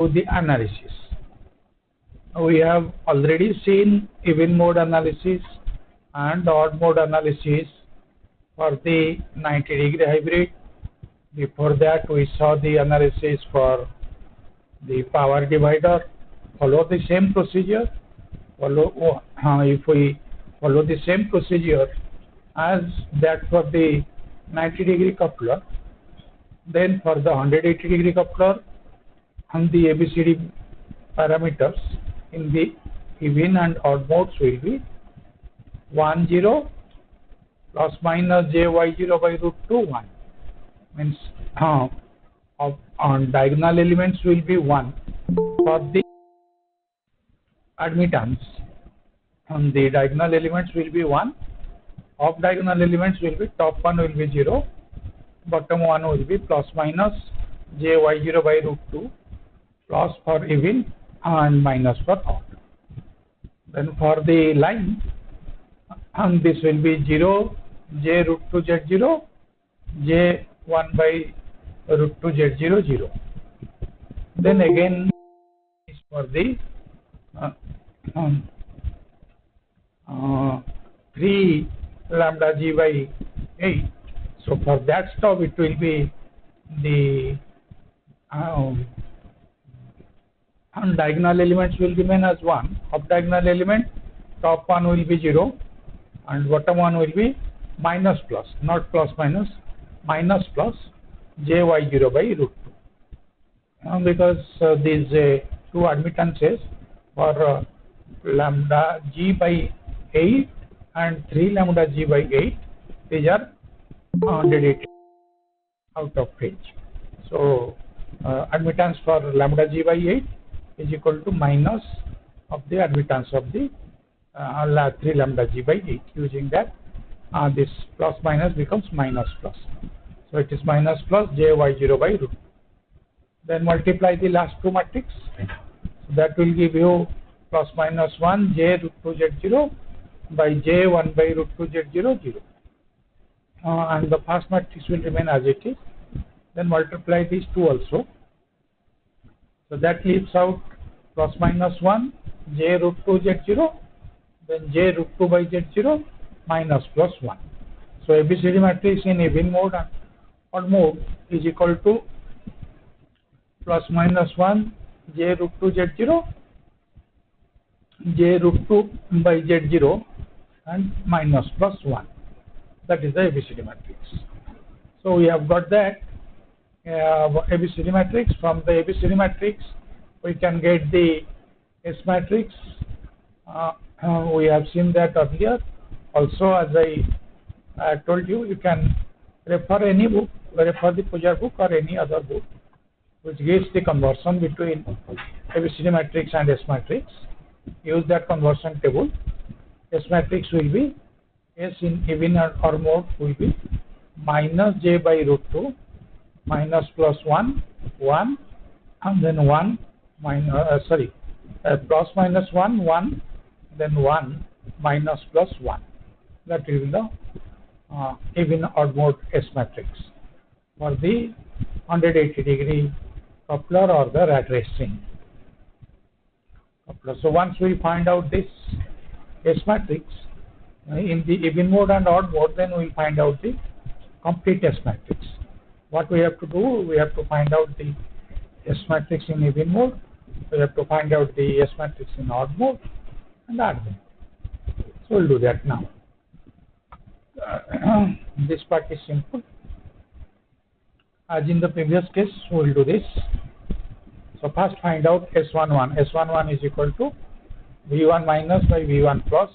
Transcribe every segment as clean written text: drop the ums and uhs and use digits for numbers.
to the analysis. We have already seen even mode analysis and odd mode analysis for the 90-degree hybrid. Before that, we saw the analysis for the power divider. Follow the same procedure. If we follow the same procedure as that for the 90-degree coupler, then for the 180-degree coupler, and the ABCD parameters in the even and odd modes will be 1 0 plus minus jy0 by root 2 1. Means on diagonal elements will be 1 for the admittance. On the diagonal elements will be 1. Off diagonal elements will be top one will be 0, bottom one will be plus minus jy0 by root 2, plus for even and minus for odd. Then for the line, and this will be 0 j root 2 z0 j 1 by root 2 z0 0. Then again is for the 3 lambda g by 8. So for that stuff it will be the diagonal elements will remain as 1. Of diagonal element, top one will be 0 and bottom one will be minus plus, not plus minus, minus plus jy0 by root 2. Because these two admittances for lambda g by 8 and 3 lambda g by 8, these are dedicated out of range. So admittance for lambda g by 8 is equal to minus of the admittance of the 3 lambda g by 8. Using that, this plus minus becomes minus plus. So it is minus plus jy0 by root. Then multiply the last two matrix. So that will give you plus minus 1 j root 2 z0 by j 1 by root 2 z0 0. And the first matrix will remain as it is. Then multiply these two also. So that leaves out plus minus 1 j root 2 z0, then j root 2 by z0 minus plus 1. So ABCD matrix in even mode and odd mode is equal to plus minus 1 j root 2 z0, j root 2 by z0 and minus plus 1. That is the ABCD matrix. So we have got that ABCD matrix. From the ABCD matrix we can get the S matrix. We have seen that earlier. Also, as I told you, you can refer any book, refer the Pujar book or any other book which gives the conversion between ABCD matrix and S matrix. Use that conversion table. S matrix will be S in even or mode will be minus j by root 2 minus plus 1 1 and then 1 minus plus minus 1 1 then 1 minus plus 1. That is the even odd mode S matrix for the 180-degree coupler or the rat race string coupler. So once we find out this S matrix in the even mode and odd mode, then we will find out the complete S matrix. What we have to do, we have to find out the S matrix in even mode, we have to find out the S matrix in odd mode and add them. So we'll do that now. This part is simple. As in the previous case, we will do this. So first find out S11. S11 is equal to V1 minus by V1 plus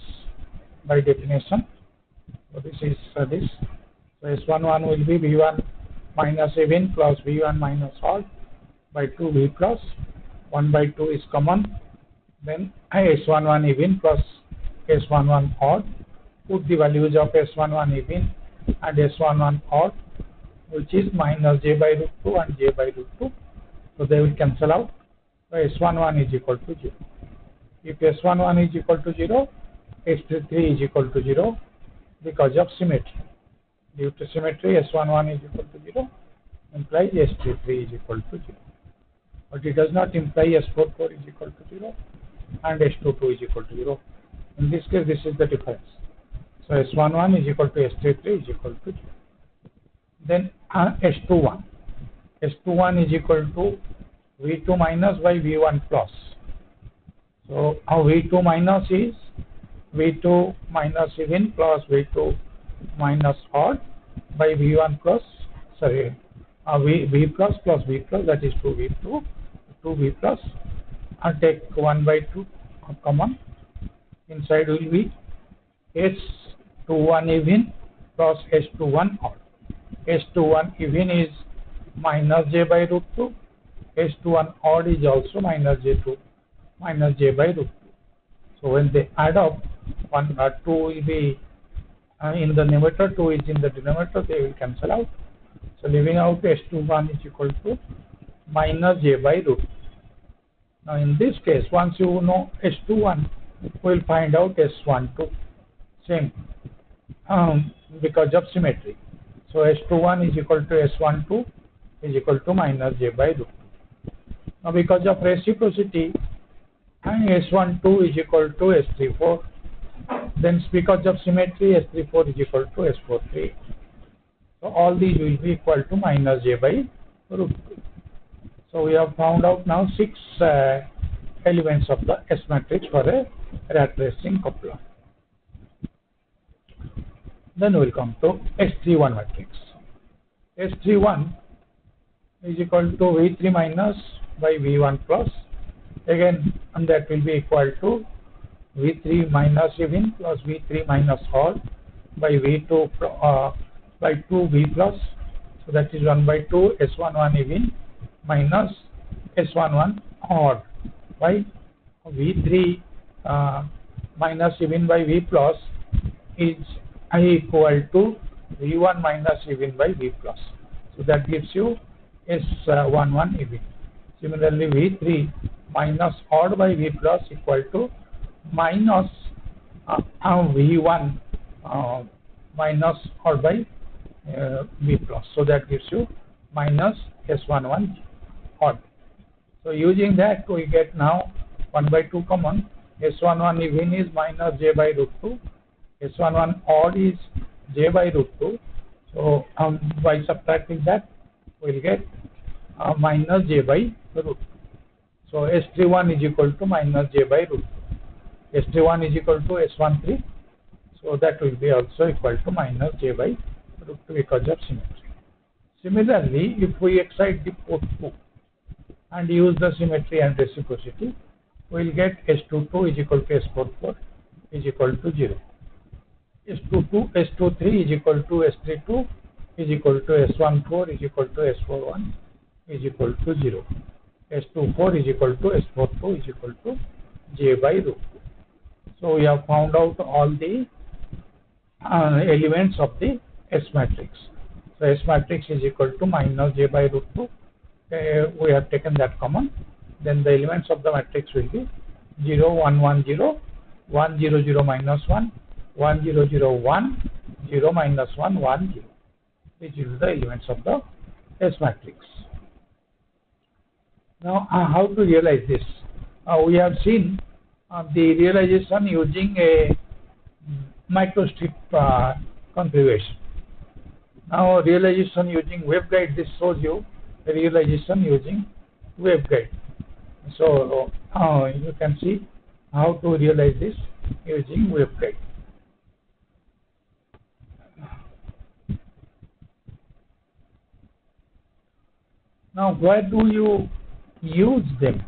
by definition. So this is this. So S11 will be V1 minus even plus V1 minus odd by 2V plus 1 by 2 is common. Then S11 even plus S11 odd. Put the values of S11 even and S11 odd, which is minus j by root 2 and j by root 2. So they will cancel out. So S11 is equal to 0. If S11 is equal to 0, S33 is equal to 0 because of symmetry. Due to symmetry, S11 is equal to 0 implies S33 is equal to 0. but it does not imply S44 is equal to 0 and S22 is equal to 0. In this case, this is the difference. So S11 is equal to S33 is equal to 0. Then S21. S21 is equal to V2 minus by V1 plus. So our V2 minus is V2 minus even plus V2 minus odd by V1 plus, sorry, V plus plus V plus, that is 2V2, 2V plus, and take 1 by 2 common. Inside will be S21 even plus S21 odd. S21 even is minus j by root 2. S21 odd is also minus j by root 2. So when they add up, 2 will be in the numerator, 2 is in the denominator, they will cancel out. So leaving out S21 is equal to minus j by root 2. Now in this case, once you know S21, we will find out S12. Same, because of symmetry. So S21 is equal to S12 is equal to minus j by root 2. Now because of reciprocity, S12 is equal to S34. Then because of symmetry, S34 is equal to S43. So all these will be equal to minus j by root 2. So we have found out now 6 elements of the S matrix for a rat racing coupler. Then we will come to S31 matrix. S31 is equal to V3 minus by V1 plus. Again, and that will be equal to V3 minus even plus V3 minus odd by V2 by 2V plus. So that is 1 by 2 S11 even minus S11 odd by V3 minus even by V plus is equal to V1 minus even by V plus. So that gives you S11 even. Similarly, V3 minus odd by V plus equal to minus V1 minus odd by V plus. So that gives you minus S11 odd. So using that, we get now 1 by 2 common. S11 even is minus j by root 2. S11 odd is j by root 2. So by subtracting that, we will get minus j by root 2. So S31 is equal to minus j by root 2. S31 is equal to S13. So that will be also equal to minus j by root 2 because of symmetry. Similarly, if we excite the port 2 and use the symmetry and reciprocity, we will get S22 is equal to S44 is equal to 0. S23 is equal to S32 is equal to S14 is equal to S41 is equal to 0. S24 is equal to S42 is equal to j by root 2. So we have found out all the elements of the S matrix. So S matrix is equal to minus j by root 2. We have taken that common. Then the elements of the matrix will be 0, 1, 1, 0, 1, 0, 0, minus 1, 1, 0, 0, 1, 0, minus 1, 1, 0. These are the elements of the S matrix. Now, how to realize this? We have seen the realization using a microstrip configuration. Now, realization using waveguide, this shows you the realization using waveguide. So, you can see how to realize this using waveguide. Now, where do you use them?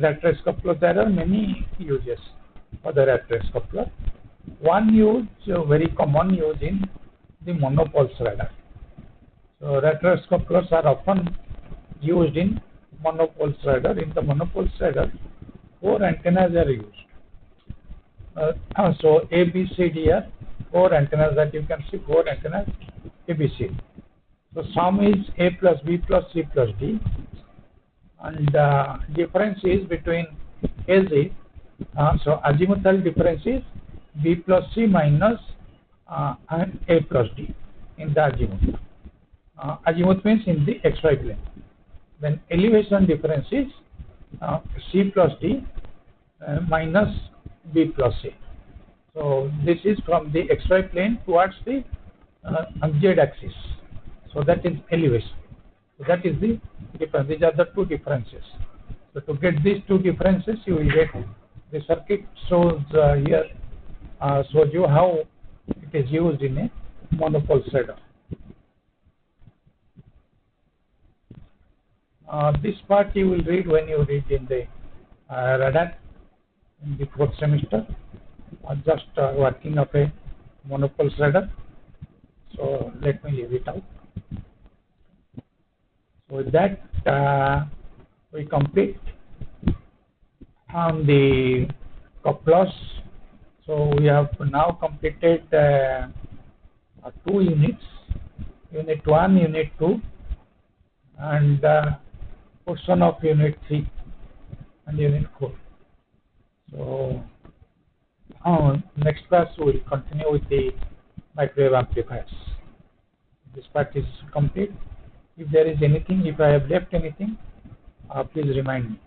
Rat race coupler, there are many uses for the rat race coupler. One use, very common use in the monopulse radar. So rat race couplers are often used in monopulse radar. In the monopulse radar, 4 antennas are used. So A, B, C, D are 4 antennas that you can see, 4 antennas A, B, C. So sum is A plus B plus C plus D, and difference is between AZ. So azimuthal difference is B plus C minus and A plus D in the azimuth. Azimuth means in the XY plane. then elevation difference is C plus D minus B plus A. So this is from the xy plane towards the z axis. So that is elevation. So that is the difference. These are the two differences. So to get these two differences, you will get the circuit shows here shows you how it is used in a monopole shredder. This part you will read when you read in the radar in the 4th semester. Just working of a monopole shredder. So let me leave it out. So with that we complete on the couplers. So we have now completed 2 units, unit 1, unit 2, and portion of unit 3 and unit 4. So next class we will continue with the microwave amplifiers. This part is complete. If there is anything, if I have left anything, please remind me.